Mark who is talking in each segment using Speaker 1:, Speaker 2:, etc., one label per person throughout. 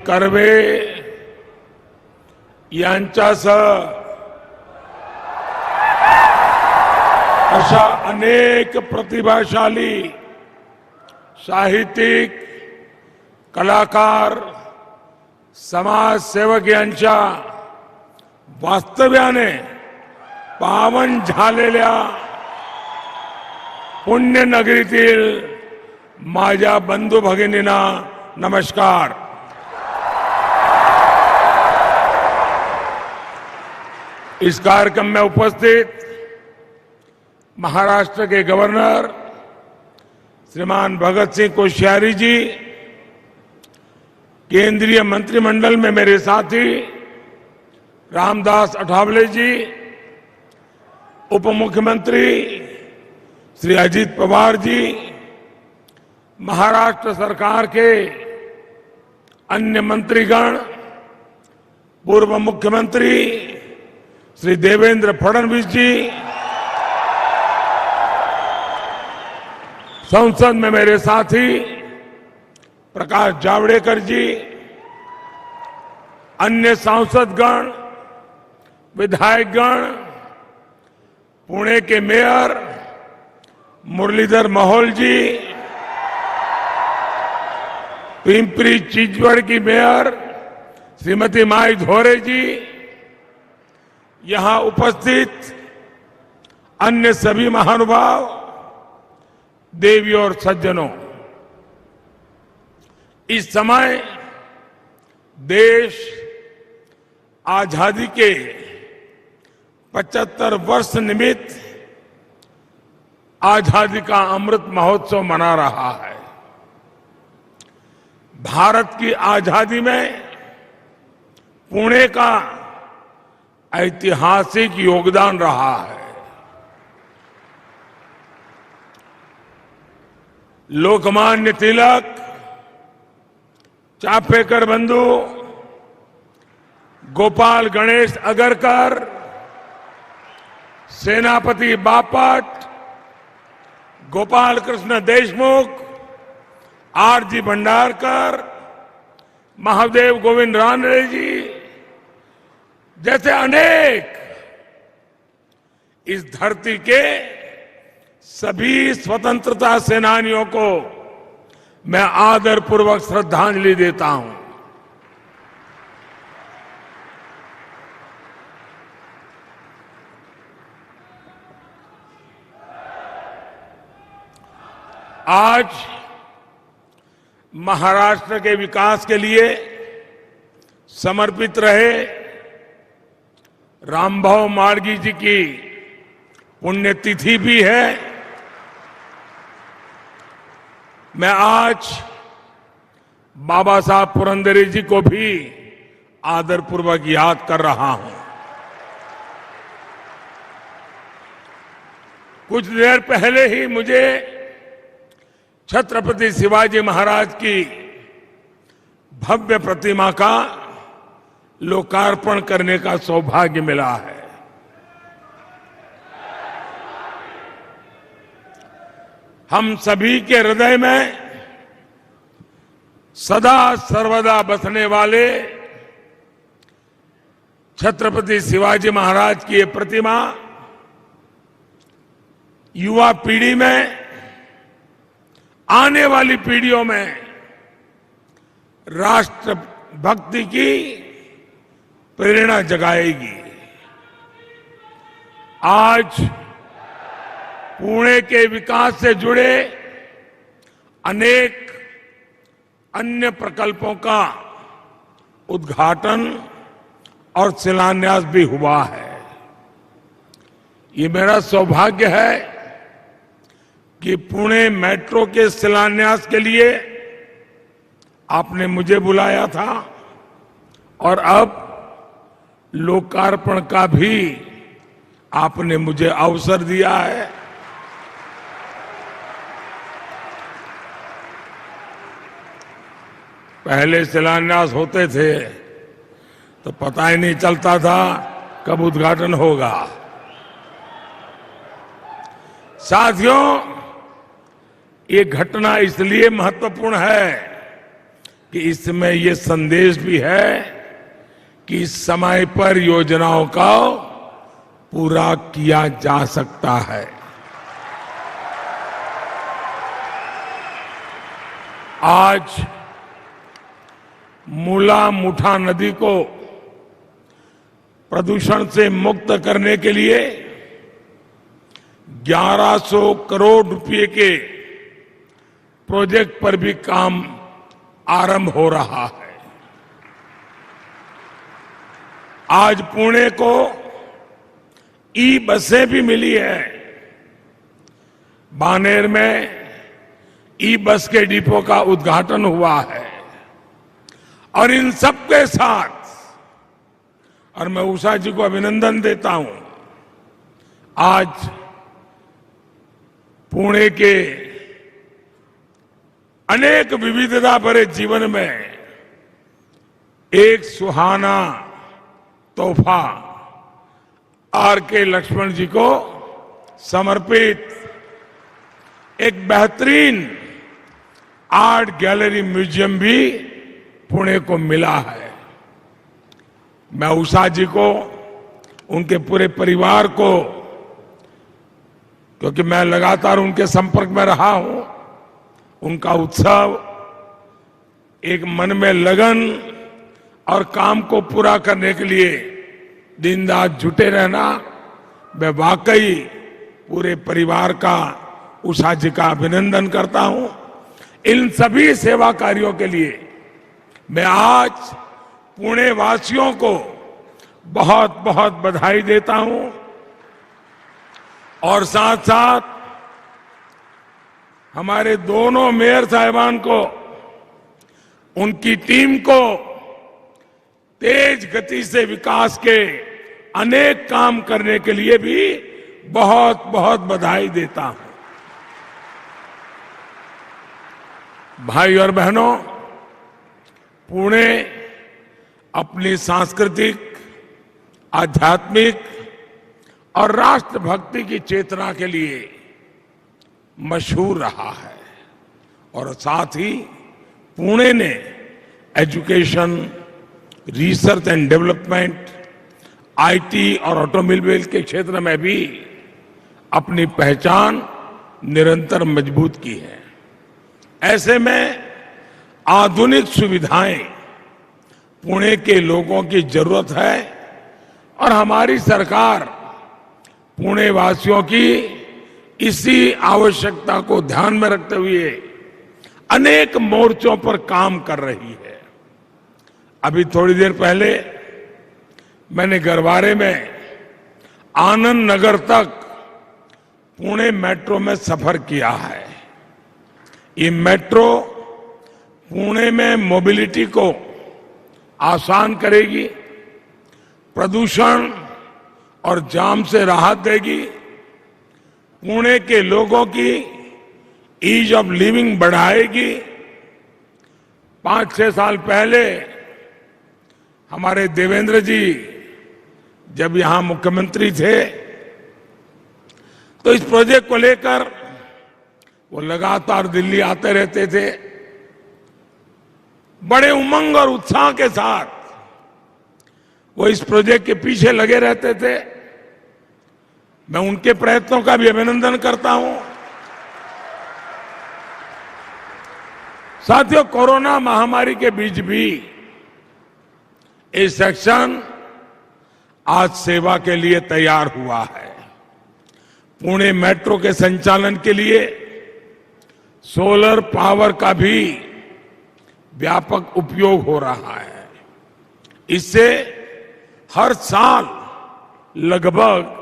Speaker 1: Curve यांच्यासह अशा अनेक प्रतिभाशाली साहित्यिक, कलाकार, समाजसेवक यांच्या वास्तव्याने पावन झालेल्या पुण्यनगरीतील माझ्या बंधू भगिनींना नमस्कार. इस कार्यक्रम में उपस्थित महाराष्ट्र के गवर्नर श्रीमान भगत सिंह कोश्यारी जी, केंद्रीय मंत्रिमंडल में मेरे साथी रामदास अठावले जी, उप मुख्यमंत्री श्री अजित पवार जी, महाराष्ट्र सरकार के अन्य मंत्रीगण, पूर्व मुख्यमंत्री श्री देवेंद्र फडणवीस जी, संसद में मेरे साथी प्रकाश जावड़ेकर जी, अन्य सांसदगण, विधायकगण, पुणे के मेयर मुरलीधर मोहोल जी, पिंपरी चिंचवड़ की मेयर श्रीमती माई धोरे जी, यहां उपस्थित अन्य सभी महानुभाव, देवी और सज्जनों, इस समय देश आजादी के 75 वर्ष निमित्त आजादी का अमृत महोत्सव मना रहा है. भारत की आजादी में पुणे का ऐतिहासिक योगदान रहा है. लोकमान्य तिलक, चापेकर बंधु, गोपाल गणेश अगरकर, सेनापति बापट, गोपाल कृष्ण देशमुख, आरजी भंडारकर, महादेव गोविंद रानडे जी जैसे अनेक इस धरती के सभी स्वतंत्रता सेनानियों को मैं आदरपूर्वक श्रद्धांजलि देता हूं. आज महाराष्ट्र के विकास के लिए समर्पित रहे रामभाऊ माडगी जी की पुण्यतिथि भी है. मैं आज बाबा साहब पुरंदरे जी को भी आदरपूर्वक याद कर रहा हूं. कुछ देर पहले ही मुझे छत्रपति शिवाजी महाराज की भव्य प्रतिमा का लोकार्पण करने का सौभाग्य मिला है. हम सभी के हृदय में सदा सर्वदा बसने वाले छत्रपति शिवाजी महाराज की ये प्रतिमा युवा पीढ़ी में, आने वाली पीढ़ियों में राष्ट्र भक्ति की प्रेरणा जगाएगी. आज पुणे के विकास से जुड़े अनेक अन्य प्रकल्पों का उद्घाटन और शिलान्यास भी हुआ है. ये मेरा सौभाग्य है कि पुणे मेट्रो के शिलान्यास के लिए आपने मुझे बुलाया था और अब लोकार्पण का भी आपने मुझे अवसर दिया है. पहले शिलान्यास होते थे तो पता ही नहीं चलता था कब उद्घाटन होगा. साथियों, ये घटना इसलिए महत्वपूर्ण है कि इसमें ये संदेश भी है कि समय पर योजनाओं का पूरा किया जा सकता है। आज मूला मुठा नदी को प्रदूषण से मुक्त करने के लिए 1100 करोड़ रुपए के प्रोजेक्ट पर भी काम आरंभ हो रहा है। आज पुणे को ई बसें भी मिली है। बानेर में ई बस के डिपो का उद्घाटन हुआ है और इन सबके साथ, और मैं उषा जी को अभिनंदन देता हूं, आज पुणे के अनेक विविधता भरे जीवन में एक सुहाना तोहफा आर के लक्ष्मण जी को समर्पित एक बेहतरीन आर्ट गैलरी म्यूजियम भी पुणे को मिला है। मैं उषा जी को, उनके पूरे परिवार को, क्योंकि मैं लगातार उनके संपर्क में रहा हूं, उनका उत्सव, एक मन में लगन और काम को पूरा करने के लिए दिन रात जुटे रहना, मैं वाकई पूरे परिवार का, उषा जी का अभिनंदन करता हूं। इन सभी सेवा कार्यों के लिए मैं आज पुणे वासियों को बहुत बहुत बधाई देता हूं और साथ साथ हमारे दोनों मेयर साहिबान को, उनकी टीम को तेज गति से विकास के अनेक काम करने के लिए भी बहुत बहुत बधाई देता हूं। भाई और बहनों, पुणे अपनी सांस्कृतिक, आध्यात्मिक और राष्ट्रभक्ति की चेतना के लिए मशहूर रहा है और साथ ही पुणे ने education, research and development, IT और ऑटोमोबाइल के क्षेत्र में भी अपनी पहचान निरंतर मजबूत की है। ऐसे में आधुनिक सुविधाएं पुणे के लोगों की जरूरत है और हमारी सरकार पुणे वासियों की इसी आवश्यकता को ध्यान में रखते हुए अनेक मोर्चों पर काम कर रही है। अभी थोड़ी देर पहले मैंने गरवारे में आनंद नगर तक पुणे मेट्रो में सफर किया है। ये मेट्रो पुणे में मोबिलिटी को आसान करेगी, प्रदूषण और जाम से राहत देगी, पुणे के लोगों की ईज ऑफ लिविंग बढ़ाएगी। 5-6 साल पहले हमारे देवेंद्र जी जब यहां मुख्यमंत्री थे तो इस प्रोजेक्ट को लेकर वो लगातार दिल्ली आते रहते थे। बड़े उमंग और उत्साह के साथ वो इस प्रोजेक्ट के पीछे लगे रहते थे। मैं उनके प्रयत्नों का भी अभिनंदन करता हूं। साथियों, कोरोना महामारी के बीच भी ये सेक्शन आज सेवा के लिए तैयार हुआ है। पुणे मेट्रो के संचालन के लिए सोलर पावर का भी व्यापक उपयोग हो रहा है। इससे हर साल लगभग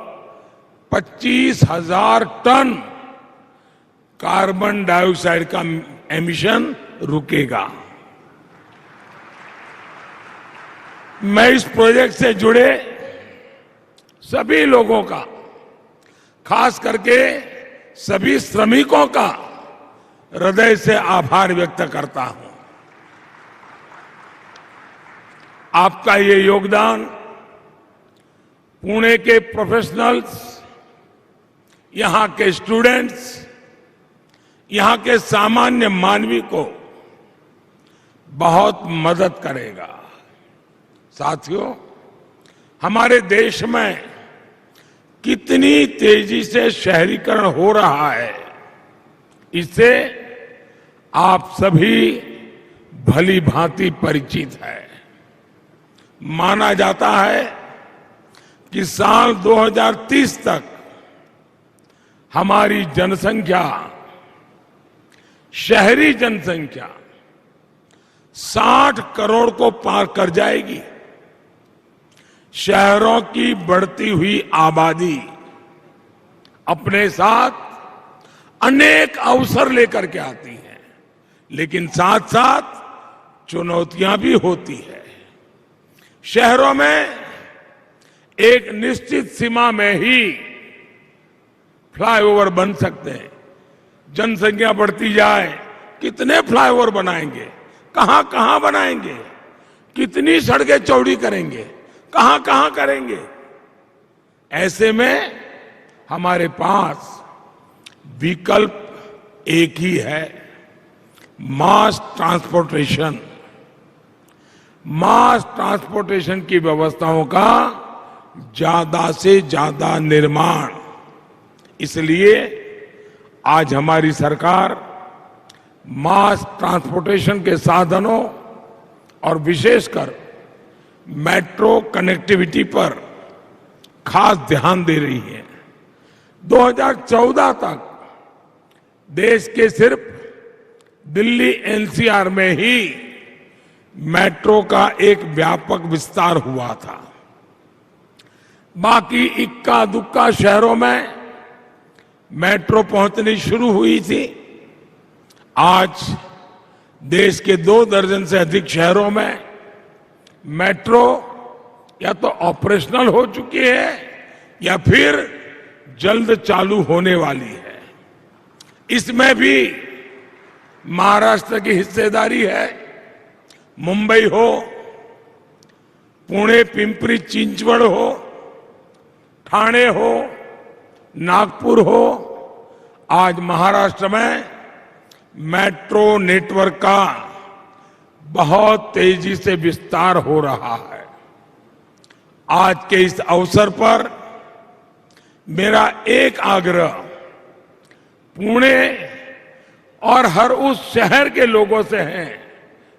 Speaker 1: 25,000 टन कार्बन डाइऑक्साइड का एमिशन रुकेगा। मैं इस प्रोजेक्ट से जुड़े सभी लोगों का, खास करके सभी श्रमिकों का हृदय से आभार व्यक्त करता हूं। आपका ये योगदान पुणे के प्रोफेशनल्स, यहां के स्टूडेंट्स, यहां के सामान्य मानवी को बहुत मदद करेगा। साथियों, हमारे देश में कितनी तेजी से शहरीकरण हो रहा है, इससे आप सभी भली भांति परिचित है। माना जाता है कि साल 2030 तक हमारी जनसंख्या, शहरी जनसंख्या 60 करोड़ को पार कर जाएगी। शहरों की बढ़ती हुई आबादी अपने साथ अनेक अवसर लेकर के आती है, लेकिन साथ साथ चुनौतियां भी होती है। शहरों में एक निश्चित सीमा में ही फ्लाईओवर बन सकते हैं। जनसंख्या बढ़ती जाए, कितने फ्लाईओवर बनाएंगे, कहां कहां बनाएंगे, कितनी सड़कें चौड़ी करेंगे, कहां कहां करेंगे। ऐसे में हमारे पास विकल्प एक ही है, मास ट्रांसपोर्टेशन। मास ट्रांसपोर्टेशन की व्यवस्थाओं का ज्यादा से ज्यादा निर्माण। इसलिए आज हमारी सरकार मास ट्रांसपोर्टेशन के साधनों और विशेषकर मेट्रो कनेक्टिविटी पर खास ध्यान दे रही है। 2014 तक देश के सिर्फ दिल्ली एनसीआर में ही मेट्रो का एक व्यापक विस्तार हुआ था। बाकी इक्का दुक्का शहरों में मेट्रो पहुंचनी शुरू हुई थी। आज देश के 2 दर्जन से अधिक शहरों में मेट्रो या तो ऑपरेशनल हो चुकी है या फिर जल्द चालू होने वाली है। इसमें भी महाराष्ट्र की हिस्सेदारी है। मुंबई हो, पुणे पिंपरी चिंचवड़ हो, ठाणे हो, नागपुर हो, आज महाराष्ट्र में मेट्रो नेटवर्क का बहुत तेजी से विस्तार हो रहा है। आज के इस अवसर पर मेरा एक आग्रह पुणे और हर उस शहर के लोगों से है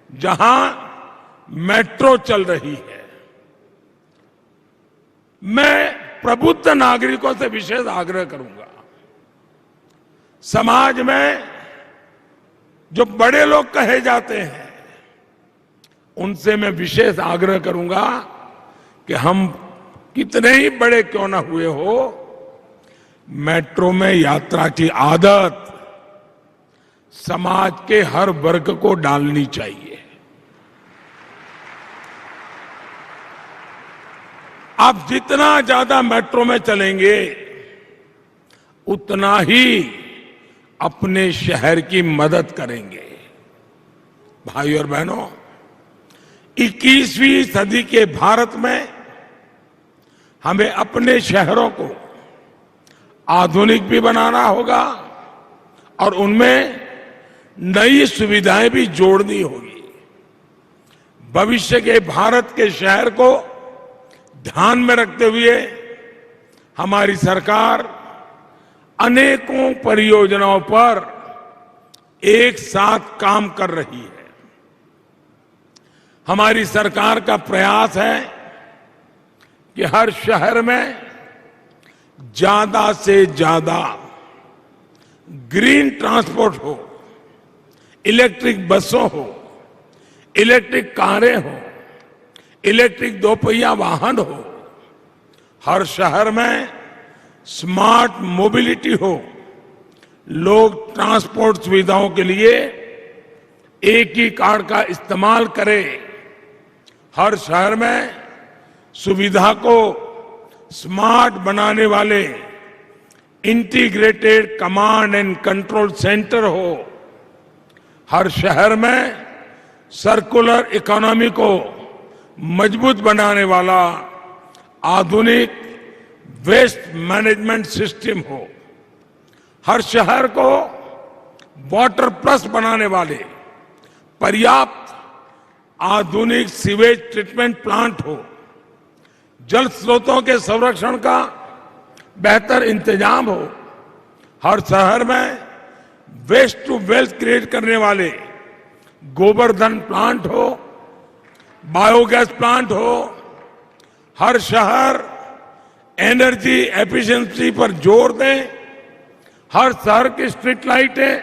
Speaker 1: जहां मेट्रो चल रही है। मैं प्रबुद्ध नागरिकों से विशेष आग्रह करूंगा, समाज में जो बड़े लोग कहे जाते हैं उनसे मैं विशेष आग्रह करूंगा कि हम कितने ही बड़े क्यों ना हुए हो, मेट्रो में यात्रा की आदत समाज के हर वर्ग को डालनी चाहिए। आप जितना ज्यादा मेट्रो में चलेंगे उतना ही अपने शहर की मदद करेंगे। भाइयों और बहनों, 21वीं सदी के भारत में हमें अपने शहरों को आधुनिक भी बनाना होगा और उनमें नई सुविधाएं भी जोड़नी होगी। भविष्य के भारत के शहर को ध्यान में रखते हुए हमारी सरकार अनेकों परियोजनाओं पर एक साथ काम कर रही है। हमारी सरकार का प्रयास है कि हर शहर में ज्यादा से ज्यादा ग्रीन ट्रांसपोर्ट हो, इलेक्ट्रिक बसों हो, इलेक्ट्रिक कारें हो, इलेक्ट्रिक 2 पहिया वाहन हो, हर शहर में स्मार्ट मोबिलिटी हो, लोग ट्रांसपोर्ट सुविधाओं के लिए एक ही कार्ड का इस्तेमाल करें। हर शहर में सुविधा को स्मार्ट बनाने वाले integrated command and control centre हो। हर शहर में सर्कुलर इकोनॉमी को मजबूत बनाने वाला आधुनिक वेस्ट मैनेजमेंट सिस्टम हो। हर शहर को वाटर प्लस बनाने वाले पर्याप्त आधुनिक सीवेज ट्रीटमेंट प्लांट हो, जल स्रोतों के संरक्षण का बेहतर इंतजाम हो, हर शहर में वेस्ट टू वेल्थ क्रिएट करने वाले गोबर्धन प्लांट हो, बायोगैस प्लांट हो, हर शहर एनर्जी एफिशिएंसी पर जोर दें, हर शहर की स्ट्रीट लाइटें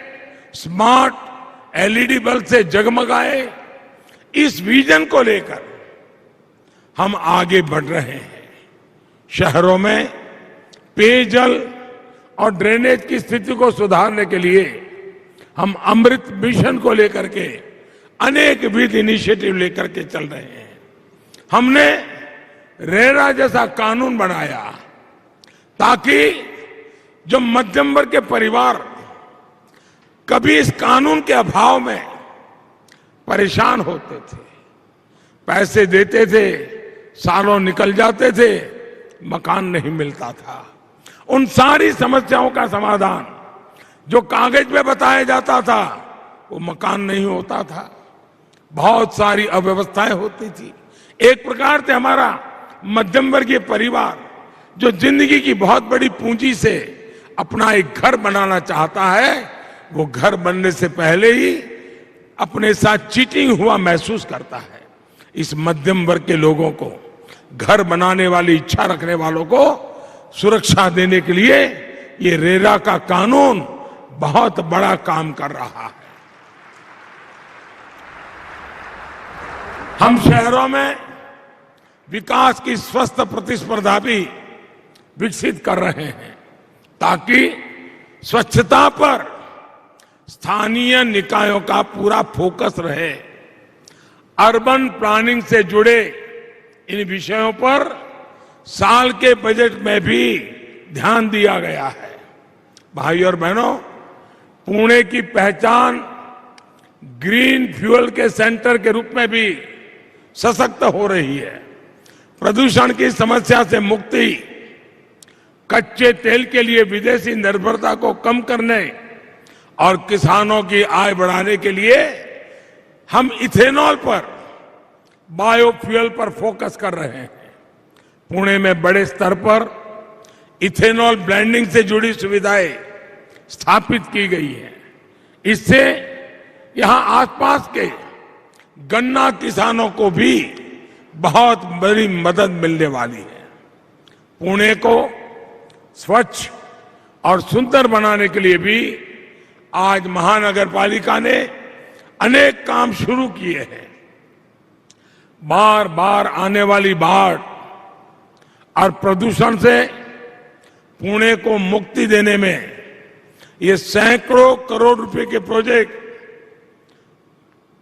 Speaker 1: स्मार्ट एलईडी बल्ब से जगमगाए। इस विजन को लेकर हम आगे बढ़ रहे हैं। शहरों में पेयजल और ड्रेनेज की स्थिति को सुधारने के लिए हम अमृत मिशन को लेकर के अनेक विध इनिशिएटिव लेकर के चल रहे हैं। हमने रेरा जैसा कानून बनाया ताकि जो मध्यम वर्ग के परिवार कभी इस कानून के अभाव में परेशान होते थे, पैसे देते थे, सालों निकल जाते थे, मकान नहीं मिलता था, उन सारी समस्याओं का समाधान जो कागज में बताया जाता था वो मकान नहीं होता था, बहुत सारी अव्यवस्थाएं होती थी। एक प्रकार से हमारा मध्यम वर्गीय परिवार जो जिंदगी की बहुत बड़ी पूंजी से अपना एक घर बनाना चाहता है, वो घर बनने से पहले ही अपने साथ चीटिंग हुआ महसूस करता है। इस मध्यम वर्ग के लोगों को, घर बनाने वाली इच्छा रखने वालों को सुरक्षा देने के लिए ये रेरा का कानून बहुत बड़ा काम कर रहा है। हम शहरों में विकास की स्वस्थ प्रतिस्पर्धा भी विकसित कर रहे हैं ताकि स्वच्छता पर स्थानीय निकायों का पूरा फोकस रहे। अर्बन प्लानिंग से जुड़े इन विषयों पर साल के बजट में भी ध्यान दिया गया है। भाई और बहनों, पुणे की पहचान ग्रीन फ्यूल के सेंटर के रूप में भी सशक्त हो रही है। प्रदूषण की समस्या से मुक्ति, कच्चे तेल के लिए विदेशी निर्भरता को कम करने और किसानों की आय बढ़ाने के लिए हम इथेनॉल पर, बायोफ्यूल पर फोकस कर रहे हैं। पुणे में बड़े स्तर पर इथेनॉल ब्लेंडिंग से जुड़ी सुविधाएं स्थापित की गई हैं। इससे यहां आसपास के गन्ना किसानों को भी बहुत बड़ी मदद मिलने वाली है। पुणे को स्वच्छ और सुंदर बनाने के लिए भी आज महानगर पालिका ने अनेक काम शुरू किए हैं। बार बार आने वाली बाढ़ और प्रदूषण से पुणे को मुक्ति देने में ये सैकड़ों करोड़ रुपए के प्रोजेक्ट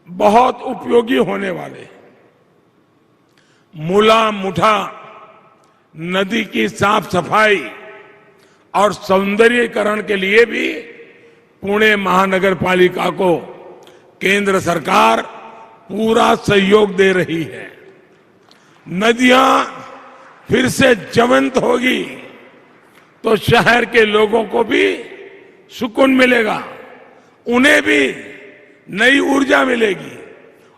Speaker 1: बहुत उपयोगी होने वाले हैं। मूला मुठा नदी की साफ सफाई और सौंदर्यीकरण के लिए भी पुणे महानगर पालिका को केंद्र सरकार पूरा सहयोग दे रही है। नदियां फिर से जीवंत होगी तो शहर के लोगों को भी सुकून मिलेगा, उन्हें भी नई ऊर्जा मिलेगी।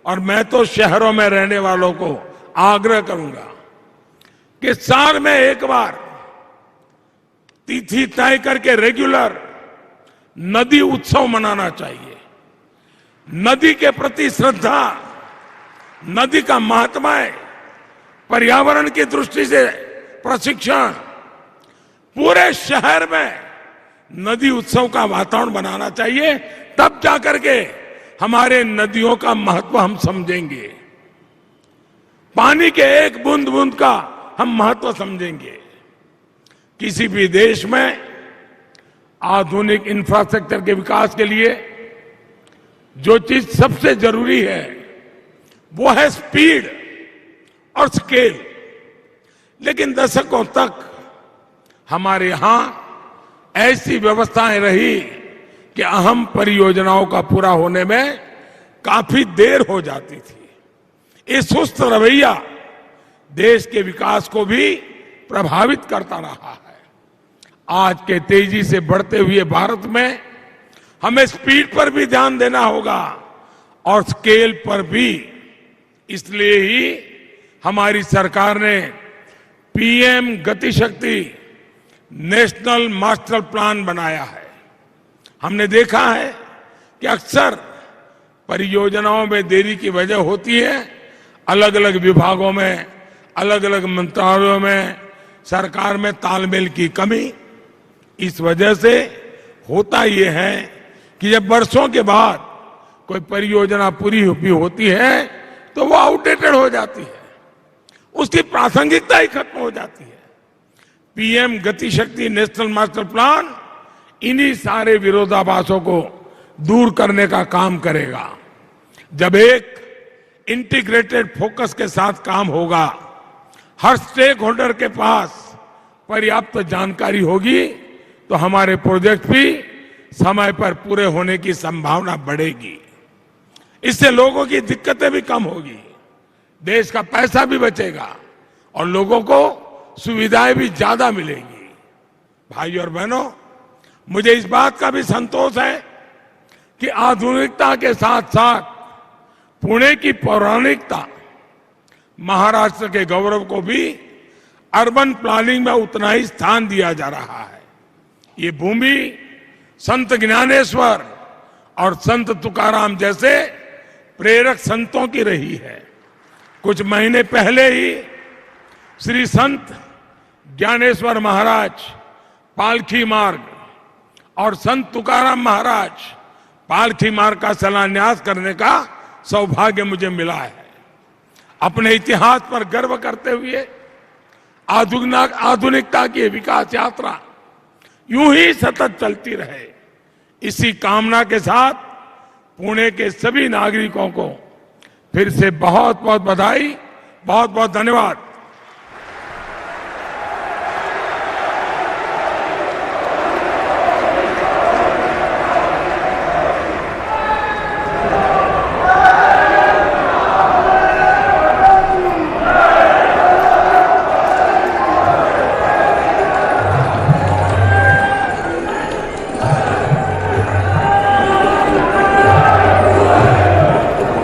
Speaker 1: और मैं तो शहरों में रहने वालों को आग्रह करूंगा कि साल में एक बार तिथि तय करके रेगुलर नदी उत्सव मनाना चाहिए। नदी के प्रति श्रद्धा, नदी का महात्म्य, पर्यावरण की दृष्टि से प्रशिक्षण, पूरे शहर में नदी उत्सव का वातावरण बनाना चाहिए। तब जाकर के हमारे नदियों का महत्व हम समझेंगे, पानी के एक बूंद बूंद का हम महत्व समझेंगे। किसी भी देश में आधुनिक इंफ्रास्ट्रक्चर के विकास के लिए जो चीज सबसे जरूरी है वो है स्पीड और स्केल। लेकिन दशकों तक हमारे यहां ऐसी व्यवस्थाएं रही कि अहम परियोजनाओं का पूरा होने में काफी देर हो जाती थी। ये सुस्त रवैया देश के विकास को भी प्रभावित करता रहा है। आज के तेजी से बढ़ते हुए भारत में हमें स्पीड पर भी ध्यान देना होगा और स्केल पर भी। इसलिए ही हमारी सरकार ने पीएम गति शक्ति नेशनल मास्टर प्लान बनाया है। हमने देखा है कि अक्सर परियोजनाओं में देरी की वजह होती है अलग अलग विभागों में, अलग अलग मंत्रालयों में, सरकार में तालमेल की कमी। इस वजह से होता यह है कि जब वर्षों के बाद कोई परियोजना पूरी भी होती है तो वो आउटडेटेड हो जाती है, उसकी प्रासंगिकता ही खत्म हो जाती है। पीएम गति शक्ति नेशनल मास्टर प्लान इन्हीं सारे विरोधाभासों को दूर करने का काम करेगा। जब एक इंटीग्रेटेड फोकस के साथ काम होगा, हर स्टेक होल्डर के पास पर्याप्त जानकारी होगी, तो हमारे प्रोजेक्ट भी समय पर पूरे होने की संभावना बढ़ेगी। इससे लोगों की दिक्कतें भी कम होगी, देश का पैसा भी बचेगा और लोगों को सुविधाएं भी ज्यादा मिलेगी। भाइयों और बहनों, मुझे इस बात का भी संतोष है कि आधुनिकता के साथ साथ पुणे की पौराणिकता, महाराष्ट्र के गौरव को भी अर्बन प्लानिंग में उतना ही स्थान दिया जा रहा है। ये भूमि संत ज्ञानेश्वर और संत तुकाराम जैसे प्रेरक संतों की रही है। कुछ महीने पहले ही श्री संत ज्ञानेश्वर महाराज पालखी मार्ग और संत तुकाराम महाराज पालखी मार्ग का शिलान्यास करने का सौभाग्य मुझे मिला है। अपने इतिहास पर गर्व करते हुए आधुनिकता की विकास यात्रा यूं ही सतत चलती रहे, इसी कामना के साथ पुणे के सभी नागरिकों को फिर से बहुत बहुत बधाई, बहुत बहुत धन्यवाद।